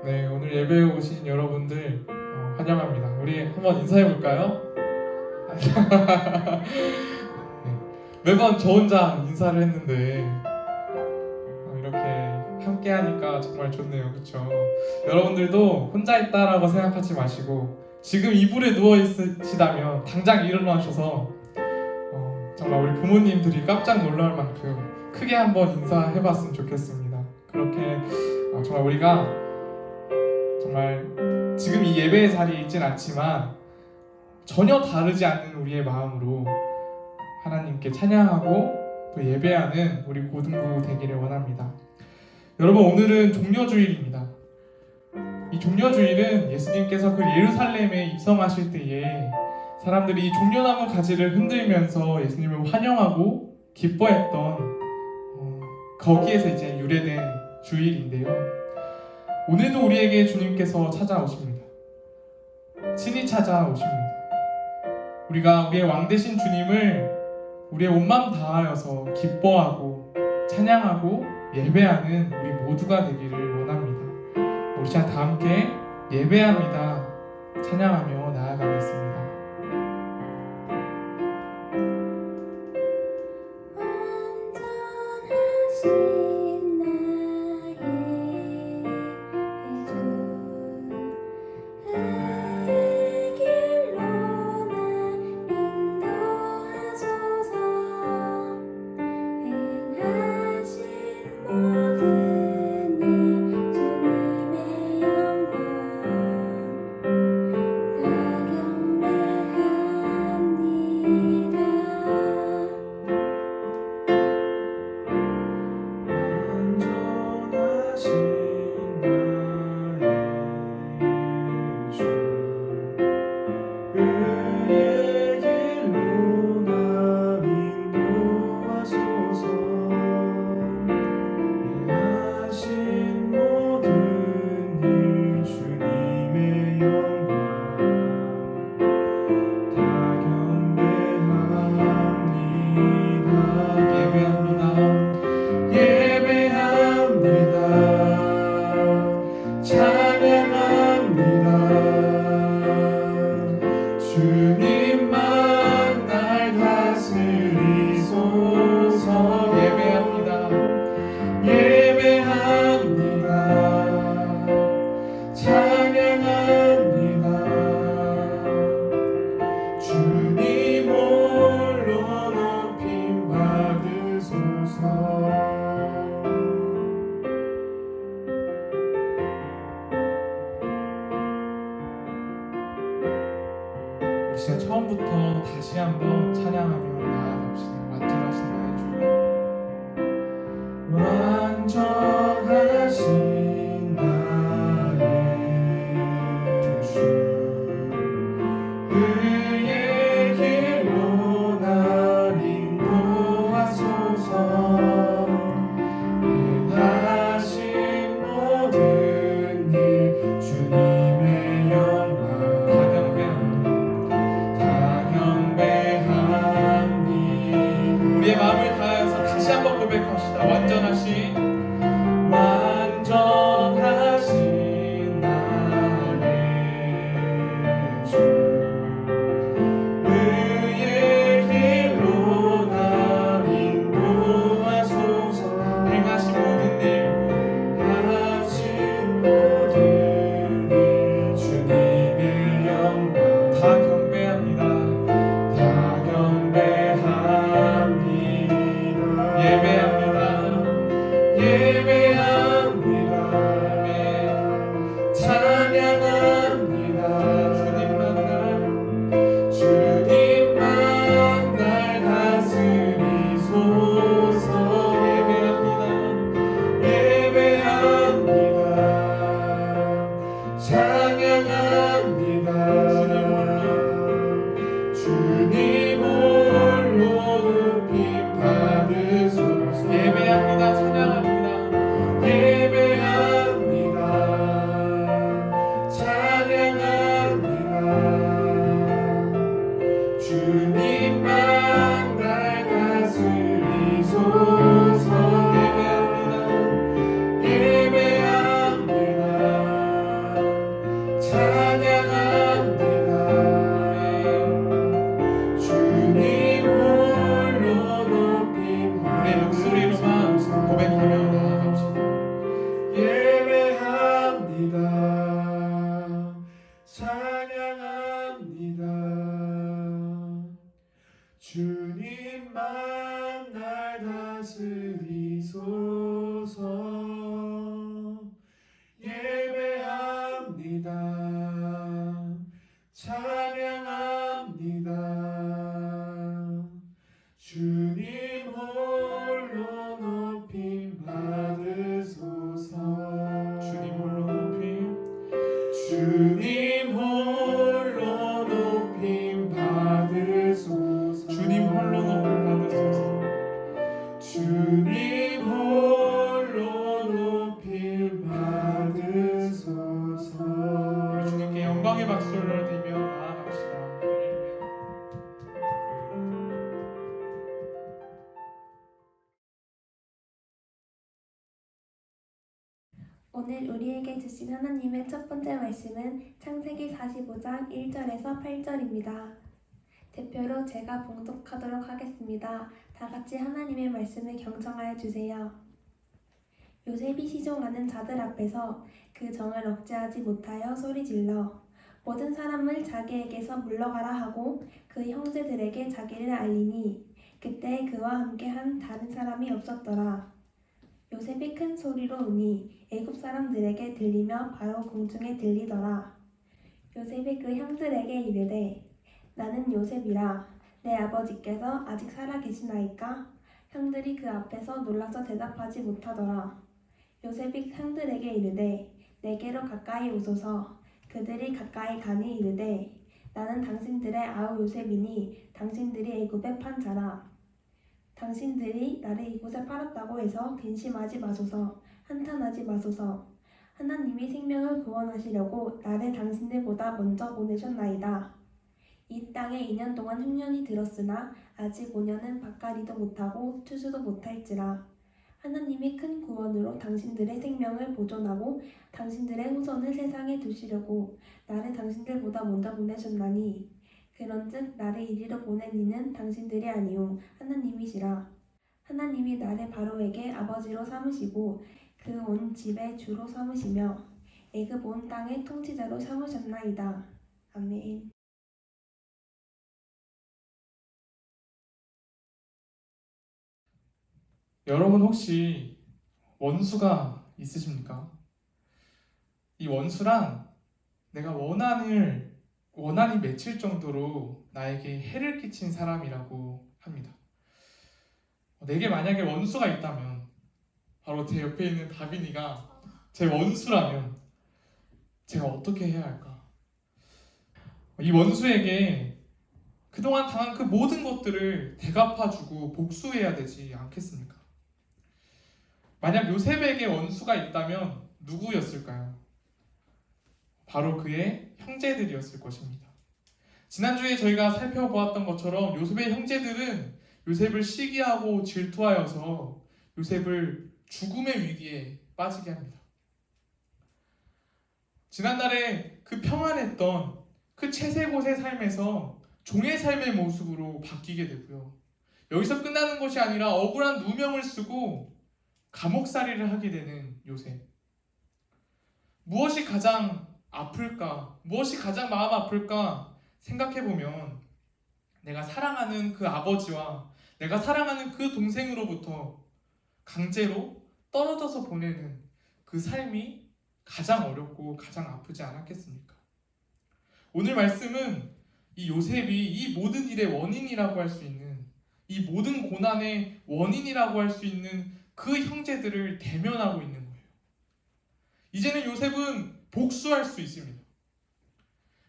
네, 오늘 예배에 오신 여러분들 환영합니다. 우리 한번 인사해 볼까요? 네, 매번 저 혼자 인사를 했는데 이렇게 함께 하니까 정말 좋네요. 그렇죠? 여러분들도 혼자 있다라고 생각하지 마시고 지금 이불에 누워 있으시다면 당장 일어나셔서 정말 우리 부모님들이 깜짝 놀랄 만큼 크게 한번 인사해 봤으면 좋겠습니다. 그렇게 정말 우리가 정말 지금 이 예배의 자리에 있진 않지만 전혀 다르지 않는 우리의 마음으로 하나님께 찬양하고 또 예배하는 우리 고등부 되기를 원합니다. 여러분, 오늘은 종려주일입니다. 이 종려주일은 예수님께서 그 예루살렘에 입성하실 때에 사람들이 이 종려나무 가지를 흔들면서 예수님을 환영하고 기뻐했던 거기에서 이제 유래된 주일인데요. 오늘도 우리에게 주님께서 찾아오십니다. 친히 찾아오십니다. 우리가 우리의 왕 되신 주님을 우리의 온 마음 다하여서 기뻐하고 찬양하고 예배하는 우리 모두가 되기를 원합니다. 우리 시간 다 함께 예배합니다. 찬양하며 나아가겠습니다. 시간 처음부터 다시 한번 찬양하며 나아갑시다. 완전하신 나의 주, 완전하신 나의 주, 그의 길로 날 인도하소서. 행하신 모든 일 주님의 영광 다 경배합니다. 찬양합니다. 주님 홀로 높임 받으소서. 예배합니다. 찬양합니다. 예배합니다. 찬양합니다. 주님만 날 다스리소서. 예배합니다. 찬양합니다. 주님 홀로 높임 우리의 목소리로만 고백하며 나아갑시다. 예배합니다. 찬양합니다. 주님만 날 다스리소서. 예배합니다. 찬양합니다. 주님 홀로 높임 받으소서. 주님 홀로 높임, 주님 홀로 높임 받으소서. 주님 홀로 높임 받으소서. 주님 홀로 높임 받으소서. 주님께 영광의 박수를 드리며 나아갑시다. 오늘 우리에게 주신 하나님의 첫 번째 말씀은 창세기 45장 1절에서 8절입니다. 대표로 제가 봉독하도록 하겠습니다. 다 같이 하나님의 말씀을 경청하여 주세요. 요셉이 시종하는 자들 앞에서 그 정을 억제하지 못하여 소리질러 모든 사람을 자기에게서 물러가라 하고 그 형제들에게 자기를 알리니 그때 그와 함께한 다른 사람이 없었더라. 요셉이 큰 소리로 우니 애굽 사람들에게 들리며 바로 공중에 들리더라. 요셉이 그 형들에게 이르되 나는 요셉이라. 내 아버지께서 아직 살아 계시나이까? 형들이 그 앞에서 놀라서 대답하지 못하더라. 요셉이 형들에게 이르되 내게로 가까이 오소서. 그들이 가까이 가니 이르되 나는 당신들의 아우 요셉이니 당신들이 애굽에 판 자라. 당신들이 나를 이곳에 팔았다고 해서 근심하지 마소서. 한탄하지 마소서. 하나님이 생명을 구원하시려고 나를 당신들보다 먼저 보내셨나이다. 이 땅에 2년 동안 흉년이 들었으나 아직 5년은 밭갈이도 못하고 추수도 못할지라. 하나님이 큰 구원으로 당신들의 생명을 보존하고 당신들의 후손을 세상에 두시려고 나를 당신들보다 먼저 보내셨나니 그런즉 나를 이리로 보낸 이는 당신들이 아니오 하나님이시라. 하나님이 나를 바로에게 아버지로 삼으시고 그 온 집의 주로 삼으시며 애굽 온 땅의 통치자로 삼으셨나이다. 아멘. 여러분 혹시 원수가 있으십니까? 이 원수란 내가 원한이 맺힐 정도로 나에게 해를 끼친 사람이라고 합니다. 내게 만약에 원수가 있다면 바로 제 옆에 있는 다빈이가 제 원수라면 제가 어떻게 해야 할까? 이 원수에게 그동안 당한 그 모든 것들을 대갚아주고 복수해야 되지 않겠습니까? 만약 요셉에게 원수가 있다면 누구였을까요? 바로 그의 형제들이었을 것입니다. 지난주에 저희가 살펴보았던 것처럼 요셉의 형제들은 요셉을 시기하고 질투하여서 요셉을 죽음의 위기에 빠지게 합니다. 지난날에 그 평안했던 그 채색옷의 삶에서 종의 삶의 모습으로 바뀌게 되고요. 여기서 끝나는 것이 아니라 억울한 누명을 쓰고 감옥살이를 하게 되는 요셉. 무엇이 가장 아플까? 무엇이 가장 마음 아플까? 생각해보면 내가 사랑하는 그 아버지와 내가 사랑하는 그 동생으로부터 강제로 떨어져서 보내는 그 삶이 가장 어렵고 가장 아프지 않았겠습니까? 오늘 말씀은 이 요셉이 이 모든 일의 원인이라고 할 수 있는, 이 모든 고난의 원인이라고 할 수 있는 그 형제들을 대면하고 있는 거예요. 이제는 요셉은 복수할 수 있습니다.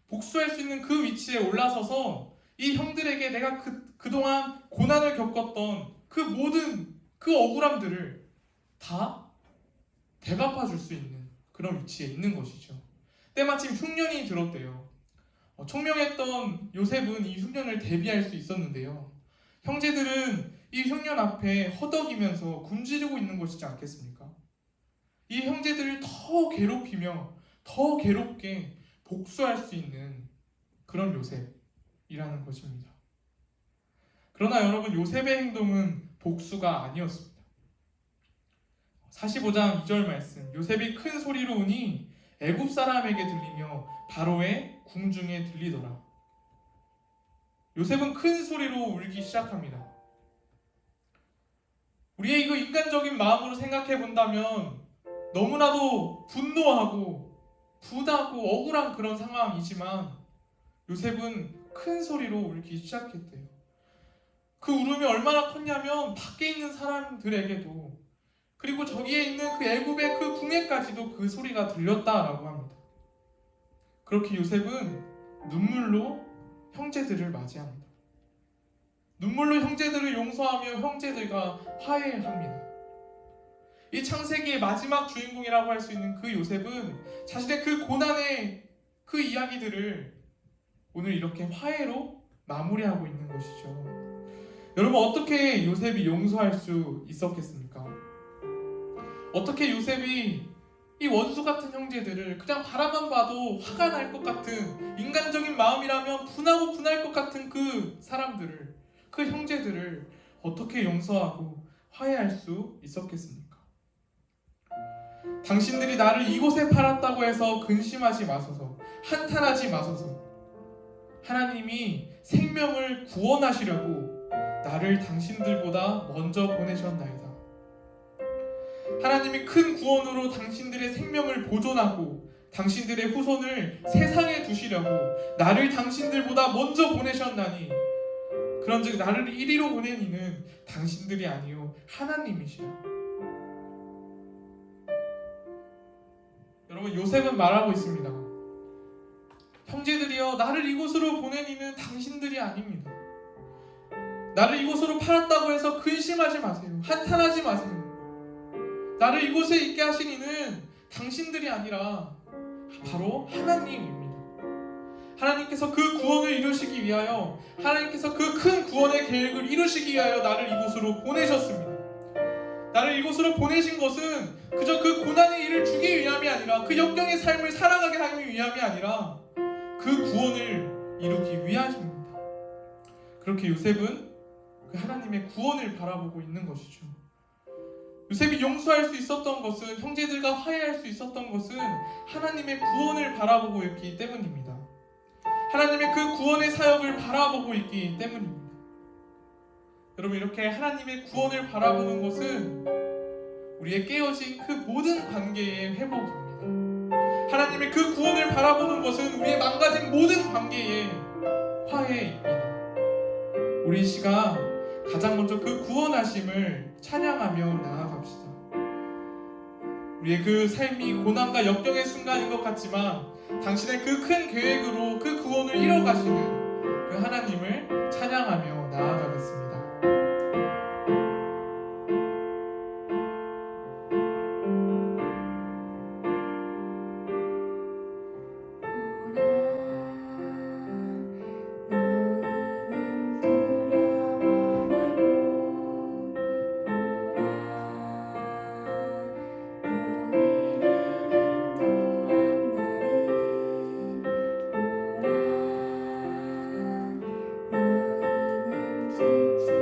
복수할 수 있는 그 위치에 올라서서 이 형들에게 내가 그동안 고난을 겪었던 그 모든 그 억울함들을 다 대갚아 줄 수 있는 그런 위치에 있는 것이죠. 때마침 흉년이 들었대요. 총명했던 요셉은 이 흉년을 대비할 수 있었는데요. 형제들은 이 흉년 앞에 허덕이면서 굶주리고 있는 것이지 않겠습니까? 이 형제들을 더 괴롭히며 더 괴롭게 복수할 수 있는 그런 요셉이라는 것입니다. 그러나 여러분, 요셉의 행동은 복수가 아니었습니다. 45장 2절 말씀, 요셉이 큰 소리로 우니 애굽 사람에게 들리며 바로의 궁중에 들리더라. 요셉은 큰 소리로 울기 시작합니다. 우리의 이거 인간적인 마음으로 생각해 본다면 너무나도 분노하고 분하고 억울한 그런 상황이지만 요셉은 큰 소리로 울기 시작했대요. 그 울음이 얼마나 컸냐면 밖에 있는 사람들에게도, 그리고 저기에 있는 그 애굽의 그 궁예까지도 그 소리가 들렸다라고 합니다. 그렇게 요셉은 눈물로 형제들을 맞이합니다. 눈물로 형제들을 용서하며 형제들과 화해합니다. 이 창세기의 마지막 주인공이라고 할 수 있는 그 요셉은 자신의 그 고난의 그 이야기들을 오늘 이렇게 화해로 마무리하고 있는 것이죠. 여러분, 어떻게 요셉이 용서할 수 있었겠습니까? 어떻게 요셉이 이 원수 같은 형제들을 그냥 바라만 봐도 화가 날 것 같은, 인간적인 마음이라면 분하고 분할 것 같은 그 사람들을, 그 형제들을 어떻게 용서하고 화해할 수 있었겠습니까? 당신들이 나를 이곳에 팔았다고 해서 근심하지 마소서, 한탄하지 마소서. 하나님이 생명을 구원하시려고 나를 당신들보다 먼저 보내셨나이다. 하나님이 큰 구원으로 당신들의 생명을 보존하고 당신들의 후손을 세상에 두시려고 나를 당신들보다 먼저 보내셨나니, 그런즉 나를 이리로 보낸 이는 당신들이 아니요 하나님이시라. 여러분, 요셉은 말하고 있습니다. 형제들이여, 나를 이곳으로 보낸 이는 당신들이 아닙니다. 나를 이곳으로 팔았다고 해서 근심하지 마세요. 한탄하지 마세요. 나를 이곳에 있게 하신 이는 당신들이 아니라 바로 하나님입니다. 하나님께서 그 구원을 이루시기 위하여, 하나님께서 그 큰 구원의 계획을 이루시기 위하여 나를 이곳으로 보내셨습니다. 나를 이곳으로 보내신 것은 그저 그 고난의 일을 주기 위함이 아니라, 그 역경의 삶을 살아가게 하기 위함이 아니라 그 구원을 이루기 위함입니다. 그렇게 요셉은 그 하나님의 구원을 바라보고 있는 것이죠. 요셉이 용서할 수 있었던 것은, 형제들과 화해할 수 있었던 것은 하나님의 구원을 바라보고 있기 때문입니다. 하나님의 그 구원의 사역을 바라보고 있기 때문입니다. 여러분, 이렇게 하나님의 구원을 바라보는 것은 우리의 깨어진 그 모든 관계의 회복입니다. 하나님의 그 구원을 바라보는 것은 우리의 망가진 모든 관계의 화해입니다. 우리 이 시간 가장 먼저 그 구원하심을 찬양하며 나아갑시다. 우리의 그 삶이 고난과 역경의 순간인 것 같지만 당신의 그 큰 계획으로 그 구원을 이뤄가시는 그 하나님을 찬양하며 나아가겠습니다. 너희는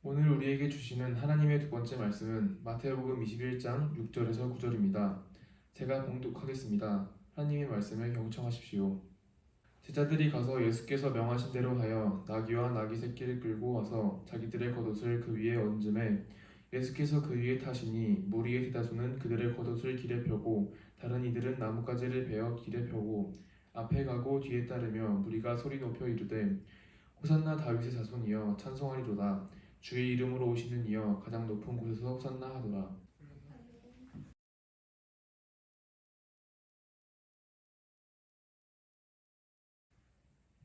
오늘 우리에게 주시는 하나님의 두 번째 말씀은 마태복음 21장 6절에서 9절입니다. 제가 봉독하겠습니다. 하나님의 말씀을 경청하십시오. 제자들이 가서 예수께서 명하신 대로 하여 나귀와 나귀 새끼를 끌고 와서 자기들의 겉옷을 그 위에 얹음에 예수께서 그 위에 타시니 무리의 대다수는 그들의 겉옷을 길에 펴고 다른 이들은 나뭇가지를 베어 길에 펴고 앞에 가고 뒤에 따르며 무리가 소리 높여 이르되 호산나 다윗의 자손이여 찬송하리로다. 주의 이름으로 오시는 이여 가장 높은 곳에서 호산나 하더라.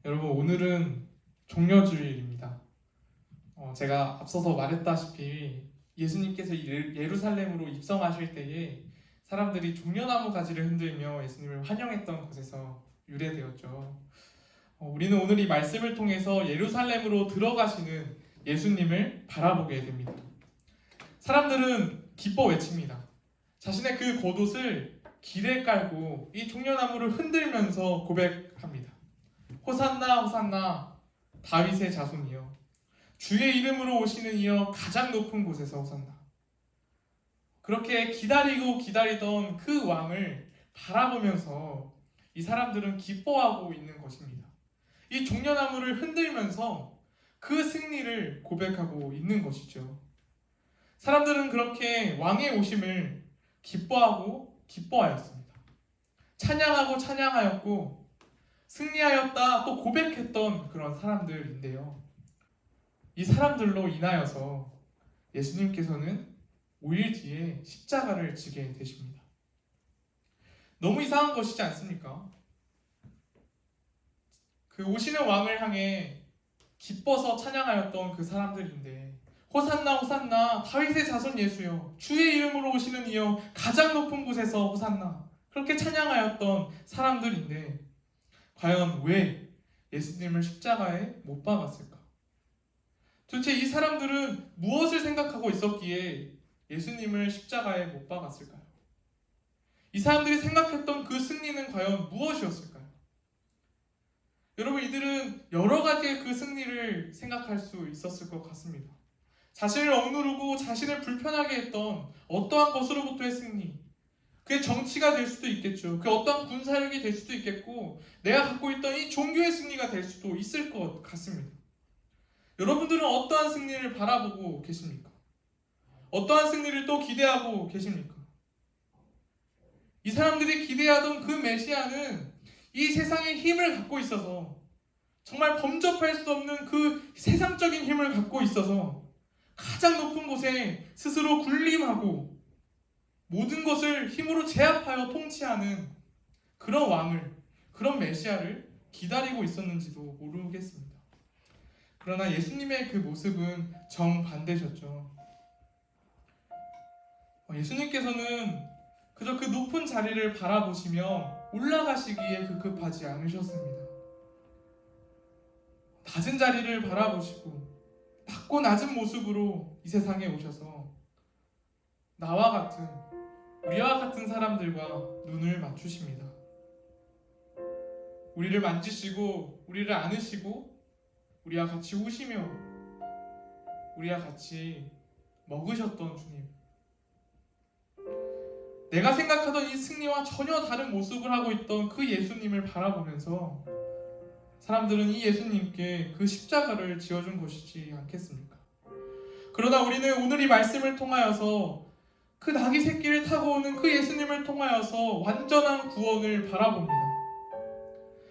여러분, 오늘은 종려주일입니다. 제가 앞서서 말했다시피 예수님께서 예루살렘으로 입성하실 때에 사람들이 종려나무 가지를 흔들며 예수님을 환영했던 곳에서 유래되었죠. 우리는 오늘 이 말씀을 통해서 예루살렘으로 들어가시는 예수님을 바라보게 됩니다. 사람들은 기뻐 외칩니다. 자신의 그 겉옷을 길에 깔고 이 종려나무를 흔들면서 고백합니다. 호산나 호산나 다윗의 자손이여, 주의 이름으로 오시는 이여 가장 높은 곳에서 호산나. 그렇게 기다리고 기다리던 그 왕을 바라보면서 이 사람들은 기뻐하고 있는 것입니다. 이 종려나무를 흔들면서 그 승리를 고백하고 있는 것이죠. 사람들은 그렇게 왕의 오심을 기뻐하고 기뻐하였습니다. 찬양하고 찬양하였고 승리하였다 또 고백했던 그런 사람들인데요. 이 사람들로 인하여서 예수님께서는 5일 뒤에 십자가를 지게 되십니다. 너무 이상한 것이지 않습니까? 그 오시는 왕을 향해 기뻐서 찬양하였던 그 사람들인데, 호산나 호산나 다윗의 자손 예수여, 주의 이름으로 오시는 이여 가장 높은 곳에서 호산나, 그렇게 찬양하였던 사람들인데 과연 왜 예수님을 십자가에 못 박았을까? 도대체 이 사람들은 무엇을 생각하고 있었기에 예수님을 십자가에 못 박았을까요? 이 사람들이 생각했던 그 승리는 과연 무엇이었을까요? 여러분, 이들은 여러 가지의 그 승리를 생각할 수 있었을 것 같습니다. 자신을 억누르고 자신을 불편하게 했던 어떠한 것으로부터의 승리, 그게 정치가 될 수도 있겠죠. 그 어떠한 군사력이 될 수도 있겠고, 내가 갖고 있던 이 종교의 승리가 될 수도 있을 것 같습니다. 여러분들은 어떠한 승리를 바라보고 계십니까? 어떠한 승리를 또 기대하고 계십니까? 이 사람들이 기대하던 그 메시아는 이 세상의 힘을 갖고 있어서, 정말 범접할 수 없는 그 세상적인 힘을 갖고 있어서 가장 높은 곳에 스스로 군림하고 모든 것을 힘으로 제압하여 통치하는 그런 왕을, 그런 메시아를 기다리고 있었는지도 모르겠습니다. 그러나 예수님의 그 모습은 정반대셨죠. 예수님께서는 그저 그 높은 자리를 바라보시며 올라가시기에 급급하지 않으셨습니다. 낮은 자리를 바라보시고 낮고 낮은 모습으로 이 세상에 오셔서 나와 같은, 우리와 같은 사람들과 눈을 맞추십니다. 우리를 만지시고 우리를 안으시고 우리와 같이 우시며 우리와 같이 먹으셨던 주님, 내가 생각하던 이 승리와 전혀 다른 모습을 하고 있던 그 예수님을 바라보면서 사람들은 이 예수님께 그 십자가를 지어준 것이지 않겠습니까? 그러나 우리는 오늘 이 말씀을 통하여서 그 나귀 새끼를 타고 오는 그 예수님을 통하여서 완전한 구원을 바라봅니다.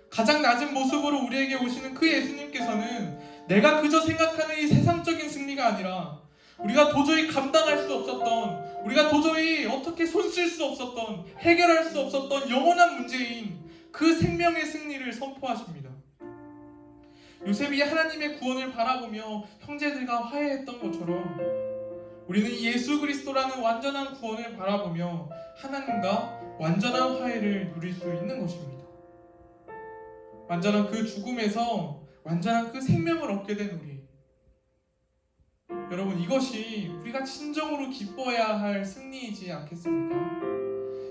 가장 낮은 모습으로 우리에게 오시는 그 예수님께서는 내가 그저 생각하는 이 세상적인 승리가 아니라 우리가 도저히 감당할 수 없었던, 우리가 도저히 어떻게 손쓸 수 없었던, 해결할 수 없었던 영원한 문제인 그 생명의 승리를 선포하십니다. 요셉이 하나님의 구원을 바라보며 형제들과 화해했던 것처럼 우리는 예수 그리스도라는 완전한 구원을 바라보며 하나님과 완전한 화해를 누릴 수 있는 것입니다. 완전한 그 죽음에서 완전한 그 생명을 얻게 된 우리, 여러분, 이것이 우리가 진정으로 기뻐해야 할 승리이지 않겠습니까?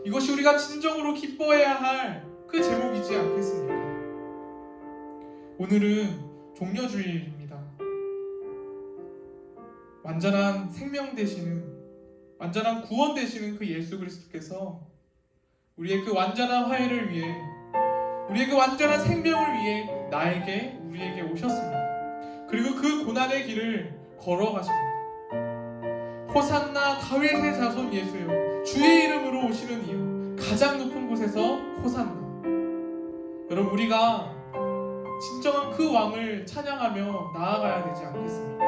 이것이 우리가 진정으로 기뻐해야 할 그 제목이지 않겠습니까? 오늘은 종려주일입니다. 완전한 생명 되시는, 완전한 구원 되시는 그 예수 그리스도께서 우리의 그 완전한 화해를 위해, 우리의 그 완전한 생명을 위해 우리에게 오셨습니다. 그리고 그 고난의 길을 걸어가십니다. 호산나 다윗의 자손 예수여, 주의 이름으로 오시는 이유, 가장 높은 곳에서 호산나. 여러분, 우리가 진정한 그 왕을 찬양하며 나아가야 되지 않겠습니까?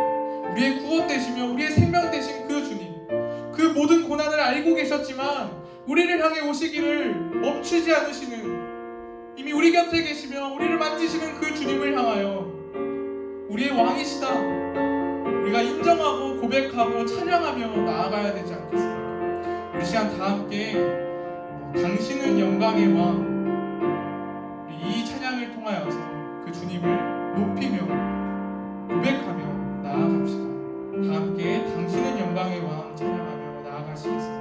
우리의 구원 되시며 우리의 생명 되신 그 주님, 그 모든 고난을 알고 계셨지만 우리를 향해 오시기를 멈추지 않으시는, 이미 우리 곁에 계시며 우리를 만지시는 그 주님을 향하여 우리의 왕이시다, 우리가 인정하고 고백하고 찬양하며 나아가야 되지 않겠습니까? 우리 시간 다 함께 당신은 영광의 왕, 이 찬양을 통하여서 그 주님을 높이며 고백하며 나아갑시다. 다 함께 당신은 영광의 왕 찬양하며 나아가시겠습니다.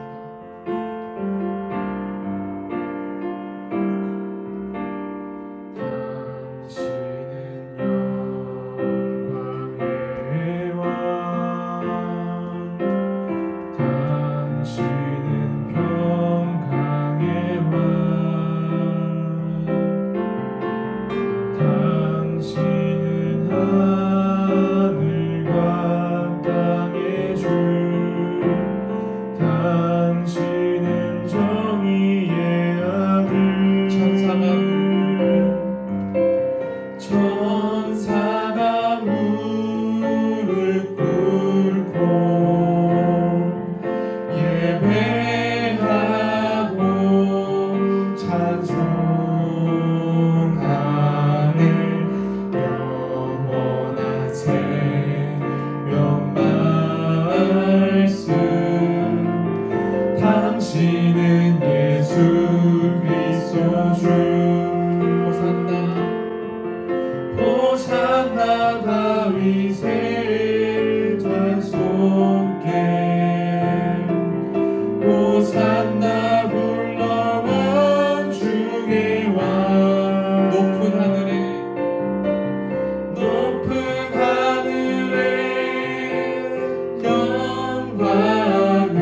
당신은 예수 그리스도 주 호산나 다윗의 자손께 호산나 불러와 주의 왕 높은 하늘에 영광을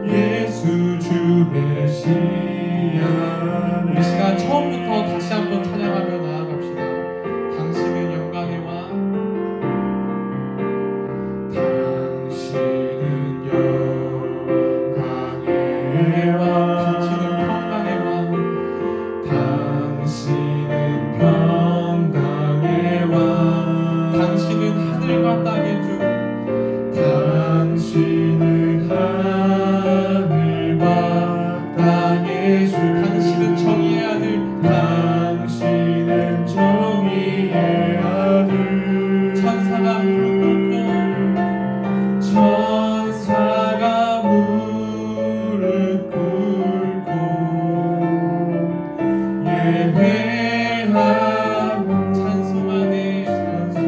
예수 주 메시아. 우리 시간 처음부터 다시 한번 찬양하며 나아갑시다. 당신은 영광의 왕, 당신은 영광의 왕, 당신은 평강의 왕, 당신은 평강의 왕, 당신은 하늘과 땅의 주, 당신은 하늘과 땅의 주, 당신은 정의의 아들, 당신은 정의의 아들. 천사가 무릎 천사가 무릎 꿇고 예배하고 찬송하네. 찬송하는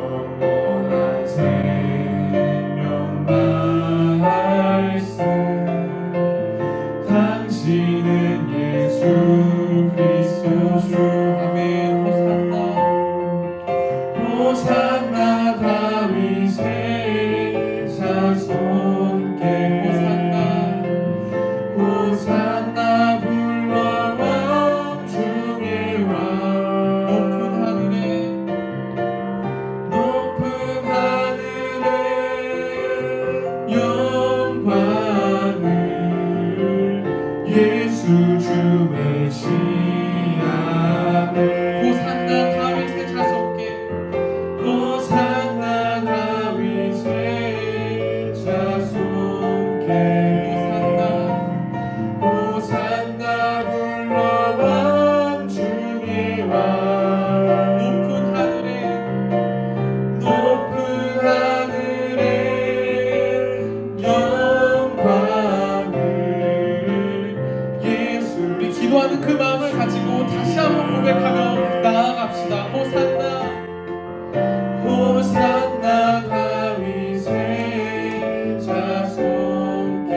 영원한 생명 말씀. 당신은 예수 그리스도 주. 아멘. 호산나. 호산나 다윗의 자손께 호산나 불러와 주의 왕 높은 하늘에 영광을 예수 주 메시아네. 호산나 다윗의 자손께, 호산나 다윗의 자손께 호산나 불러와 주의 왕 높은 하늘에 영광을 예수. 우리 기도하는 그 마음을 가지고 다시 한번 고백하며 나아갑시다. 호산나. 호산나 다윗의 자손께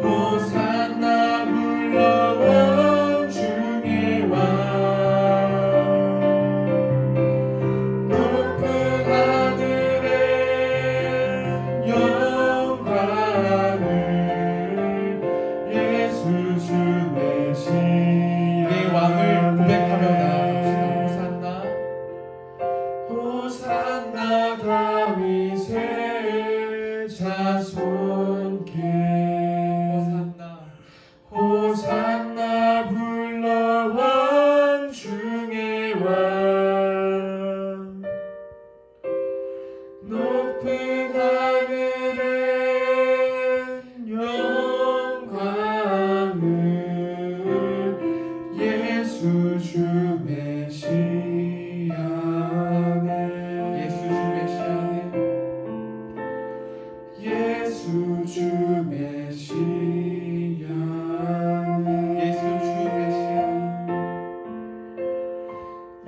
호산나 불러와 주의 왕 높은 하늘엔 영광을 예수 주 메시아네 예수 주 메시아네 예수 주 메시아네 예수 주 메시아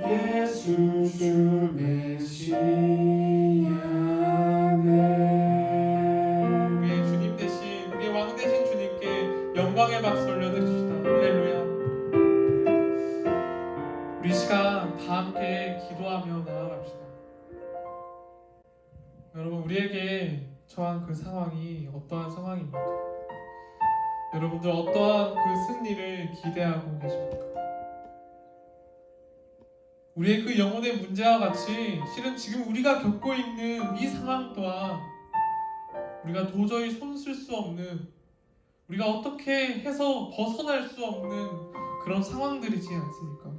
예수 주 메시아네 우리의 주님 대신 우리의 왕 대신 주님께 영광의 박수 올려드립시다. 할렐루야. 우리 시간 다 함께 기도하며 나아갑시다. 여러분, 우리에게 처한 그 상황이 어떠한 상황입니까? 여러분들 어떠한 그 승리를 기대하고 계십니까? 우리의 그 영혼의 문제와 같이 실은 지금 우리가 겪고 있는 이 상황 또한 우리가 도저히 손쓸 수 없는, 우리가 어떻게 해서 벗어날 수 없는 그런 상황들이지 않습니까?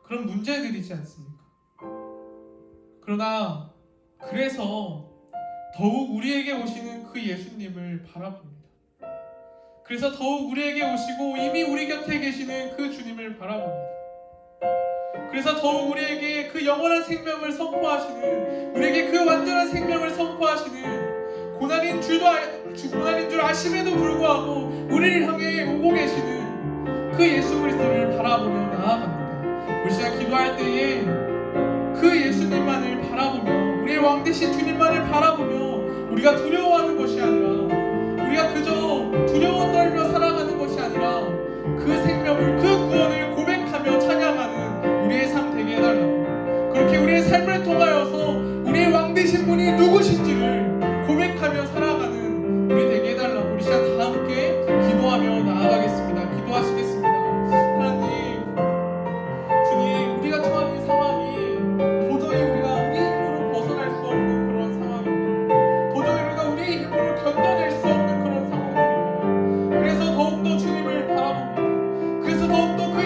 그런 문제들이지 않습니까? 그러나 그래서 더욱 우리에게 오시는 그 예수님을 바라봅니다. 그래서 더욱 우리에게 오시고 이미 우리 곁에 계시는 그 주님을 바라봅니다. 그래서 더욱 우리에게 그 영원한 생명을 선포하시는, 우리에게 그 완전한 생명을 선포하시는 고난인 줄 아심에도 불구하고 우리를 향해 오고 계시는 그 예수 그리스도를 바라보며 나아갑니다. 우리 시간 기도할 때에 그 예수님만을 바라보며, 우리의 왕 대신 주님만을 바라보며 우리가 두려워하는 것이 아니라, 우리가 그저 두려워 떨며 살아가는 것이 아니라 그 생명을, 그 구원을 고백하며 찬양하는 우리의 삶 되게 해달라고, 그렇게 우리의 삶을 통하여서 우리의 왕 되신 분이 누구신지를 고백하며 살아가는 우리 되게 해달라고 우리 시간 다 함께 기도하며 나아가겠습니다. 기도하시겠습니다. 하나님, 주님, 우리가 처한 이 상황이 도저히 우리가 우리 힘으로 벗어날 수 없는 그런 상황입니다. 도저히 우리가 우리의 힘으로 견뎌낼 수 없는 그런 상황입니다. 그래서 더욱더 주님을 바라봅니다. 그래서 더욱더 그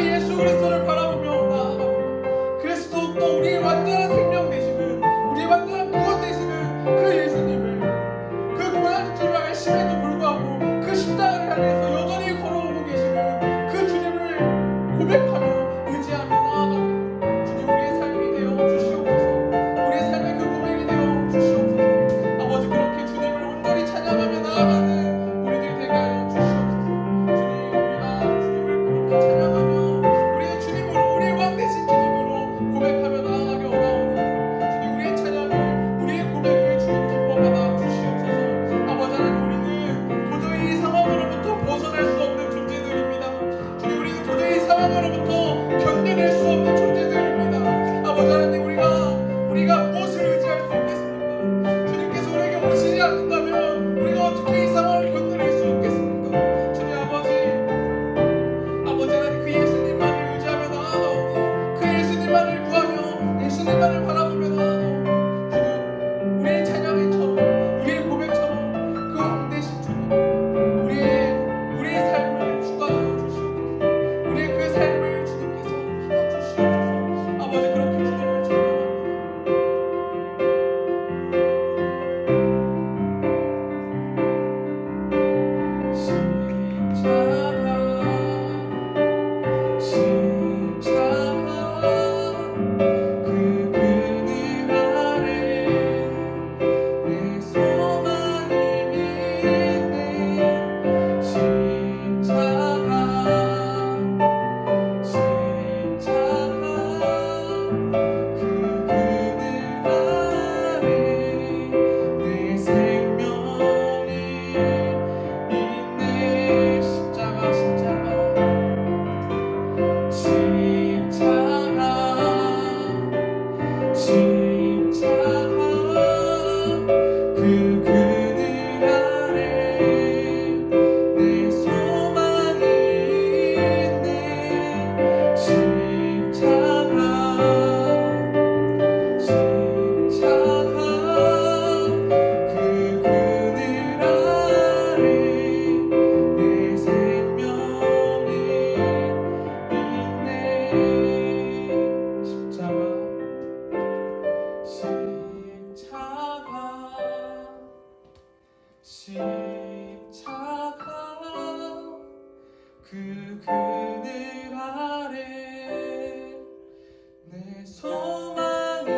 소망이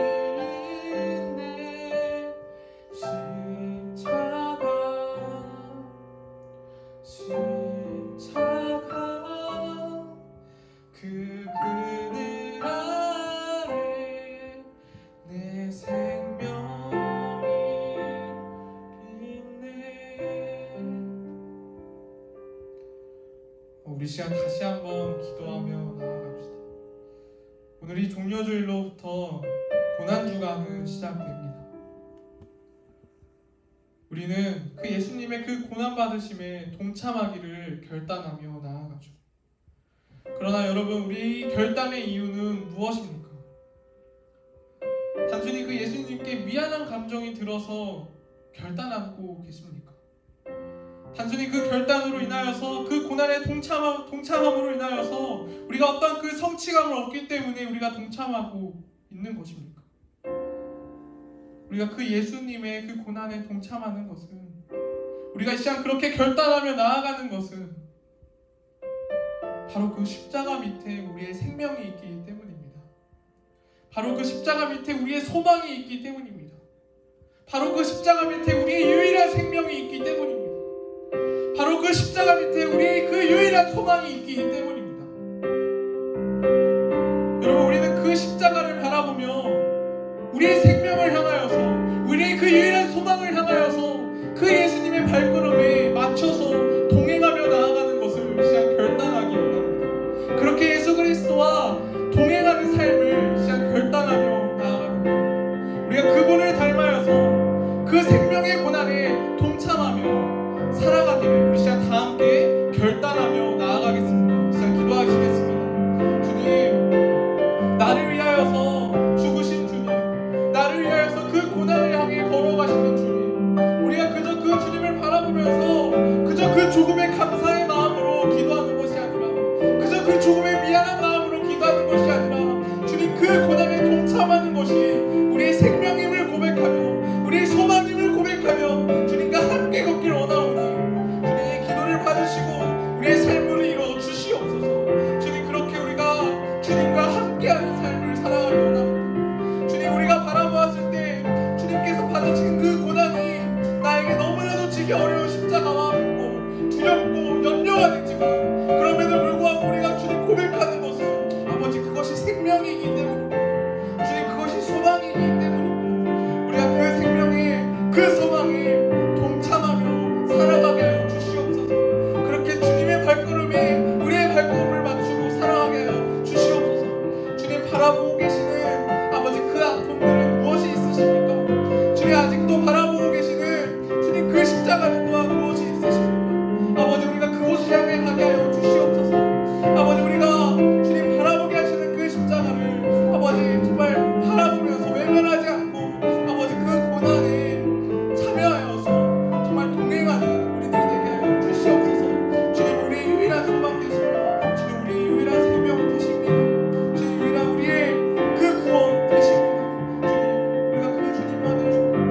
있네. 십자가 그 그늘 아래 내 생명이 있네. 우리 시간 다시 한번 기도하며 나아갑시다. 오늘이 종려주일로부터 고난주간은 시작됩니다. 우리는 그 예수님의 그 고난받으심에 동참하기를 결단하며 나아가죠. 그러나 여러분, 우리 결단의 이유는 무엇입니까? 단순히 그 예수님께 미안한 감정이 들어서 결단하고 계십니까? 단순히 그 결단으로 인하여서 그 고난에 동참함으로 인하여서 우리가 어떤 그 성취감을 얻기 때문에 우리가 동참하고 있는 것입니까? 우리가 그 예수님의 그 고난에 동참하는 것은, 우리가 이 시간 그렇게 결단하며 나아가는 것은 바로 그 십자가 밑에 우리의 생명이 있기 때문입니다. 바로 그 십자가 밑에 우리의 소망이 있기 때문입니다. 바로 그 십자가 밑에 우리의 유일한 생명이 있기 때문입니다. 바로 그 십자가 밑에 우리의 그 유일한 소망이 있기 때문입니다. 여러분, 우리는 그 십자가를 바라보며 우리의 생명을 향하여서, 우리의 그 유일한 소망을 향하여서 그 예수님의 발걸음에 맞춰서 동행하며 나아가는 것을 시작 결단하기 원합니다. 그렇게 예수 그리스도와 동행하는 삶을 시작 결단하며 나아가는 겁니다. 우리가 그분을 닮아여서 그 생명의 고난에 동참하며 살아가기를 우리 시간 다 함께 결단하며 나아가겠습니다. 시작 기도하시겠습니다. 주님, 나를 위하여서 죽으신 주님, 나를 위하여서 그 고난을 향해 걸어가시는 주님, 우리가 그저 그 주님을 바라보면서 그저 그 조금의 감사의 마음으로 기도하는 것이 아니라, 그저 그 조금의 미안한 마음으로 기도하는 것이 아니라, 주님 그 고난에 동참하는 것이 우리의 생명임을 고백하며 우리의 소망임을 고백하며 주님과 함께 걷기를 원하오니 주님의 기도를 받으시고 우리의 삶을 이루어 주시옵소서. 주님, 그렇게 우리가 주님과 함께하는 삶을 살아가려 원합니다. 주님, 우리가 바라보았을 때 주님께서 받으신 그 고난이 나에게 너무나도 지기 어려운 십자가와 같고 두렵고 염려가 되지만, 그럼에도 불구하고 우리가 주님 고백하는 것은 아버지 그것이 생명이기 때문입니다. 주님, 그것이 소망이기 때문입니다. 우리가 그 생명의 그 소망에 동참하며 살아가게 하여 주시옵소서. 그렇게 주님의 발걸음에 우리의 발걸음을 맞추고 살아가게 하여 주시옵소서. 주님, 바라보고 계시는 아버지 그 아픔들은 무엇이 있으십니까? 주님, 아직도 바라보고 계시는 주님 그 십자가는 또한 무엇이 있으십니까? 아버지, 우리가 그곳을 향해 가게 하여 주시옵소서. 아버지, 우리가 주님 바라보게 하시는 그 십자가를 아버지 정말 바라보면서 외면하지 않고 아버지 그 고난에 참여하여서 정말 동행하는 우리들이 되게 하여 주시옵소서. 주님, 우리의 유일한 소망 되시며 주님 우리의 유일한 생명 되십니다. 주님, 유일한 우리의 그 구원 되십니다. 주님, 우리가 그 주님만을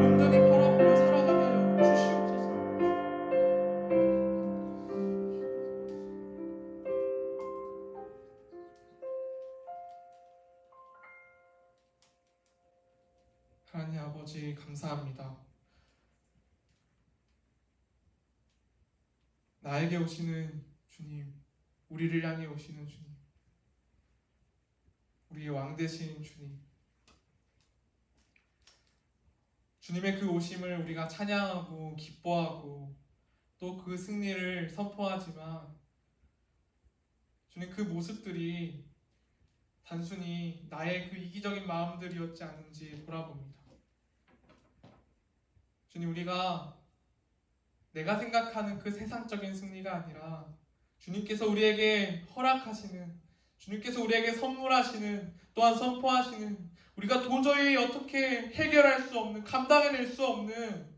온전히 바라보며 살아가게 하여 주시옵소서. 하나님 아버지, 감사합니다. 나에게 오시는 주님, 우리를 향해 오시는 주님, 우리의 왕 되신 주님, 주님의 그 오심을 우리가 찬양하고 기뻐하고 또 그 승리를 선포하지만, 주님, 그 모습들이 단순히 나의 그 이기적인 마음들이었지 않은지 돌아봅니다. 주님, 우리가 내가 생각하는 그 세상적인 승리가 아니라 주님께서 우리에게 허락하시는, 주님께서 우리에게 선물하시는, 또한 선포하시는, 우리가 도저히 어떻게 해결할 수 없는, 감당해낼 수 없는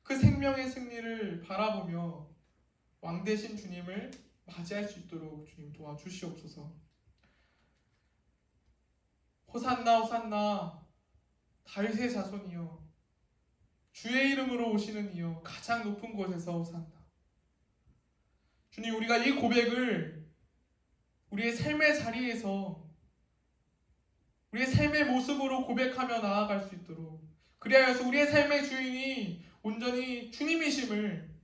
그 생명의 승리를 바라보며 왕 되신 주님을 맞이할 수 있도록 주님 도와주시옵소서. 호산나 호산나 다윗의 자손이여, 주의 이름으로 오시는 이여, 가장 높은 곳에서 호산나. 주님, 우리가 이 고백을 우리의 삶의 자리에서 우리의 삶의 모습으로 고백하며 나아갈 수 있도록, 그리하여서 우리의 삶의 주인이 온전히 주님이심을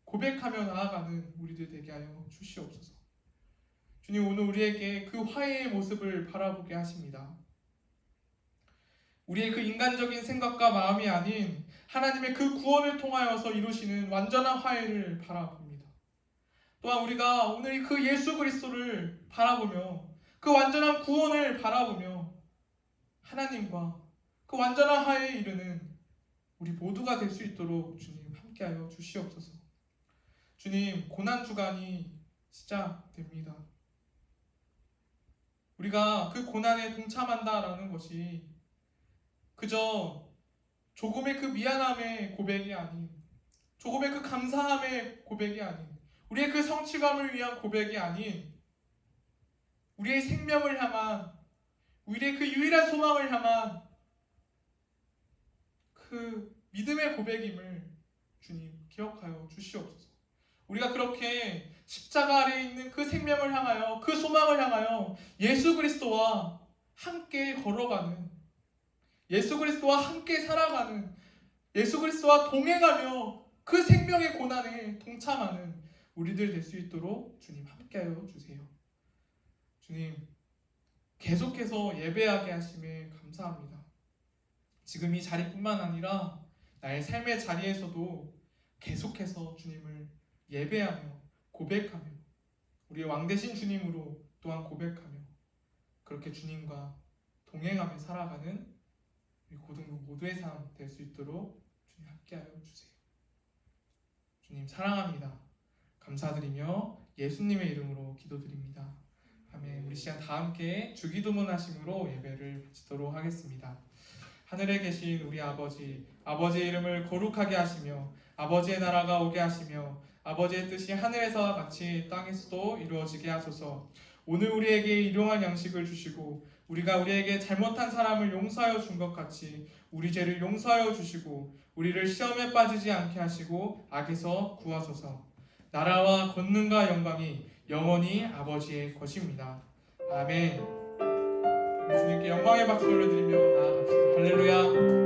고백하며 나아가는 우리들 되게 하여 주시옵소서. 주님, 오늘 우리에게 그 화해의 모습을 바라보게 하십니다. 우리의 그 인간적인 생각과 마음이 아닌 하나님의 그 구원을 통하여서 이루시는 완전한 화해를 바라봅니다. 또한 우리가 오늘 그 예수 그리스도를 바라보며 그 완전한 구원을 바라보며 하나님과 그 완전한 화해에 이르는 우리 모두가 될 수 있도록 주님 함께하여 주시옵소서. 주님, 고난주간이 시작됩니다. 우리가 그 고난에 동참한다라는 것이 그저 조금의 그 미안함의 고백이 아닌, 조금의 그 감사함의 고백이 아닌, 우리의 그 성취감을 위한 고백이 아닌, 우리의 생명을 향한, 우리의 그 유일한 소망을 향한 그 믿음의 고백임을 주님 기억하여 주시옵소서. 우리가 그렇게 십자가 아래에 있는 그 생명을 향하여, 그 소망을 향하여 예수 그리스도와 함께 걸어가는, 예수 그리스도와 함께 살아가는, 예수 그리스도와 동행하며 그 생명의 고난에 동참하는 우리들 될 수 있도록 주님 함께하여 주세요. 주님, 계속해서 예배하게 하심에 감사합니다. 지금 이 자리뿐만 아니라 나의 삶의 자리에서도 계속해서 주님을 예배하며 고백하며 우리의 왕되신 주님으로 또한 고백하며 그렇게 주님과 동행하며 살아가는 우리 고등부 모두의 삶 될 수 있도록 주님 함께하여 주세요. 주님 사랑합니다. 감사드리며 예수님의 이름으로 기도드립니다. 아멘. 우리 시간 다 함께 주기도문 하심으로 예배를 바치도록 하겠습니다. 하늘에 계신 우리 아버지, 아버지의 이름을 거룩하게 하시며 아버지의 나라가 오게 하시며 아버지의 뜻이 하늘에서와 같이 땅에서도 이루어지게 하소서. 오늘 우리에게 일용할 양식을 주시고 우리가 우리에게 잘못한 사람을 용서하여 준 것 같이 우리 죄를 용서하여 주시고 우리를 시험에 빠지지 않게 하시고 악에서 구하소서. 나라와 권능과 영광이 영원히 아버지의 것입니다. 아멘. 우리 주님께 영광의 박수를 드리며 나아갑시다. 할렐루야.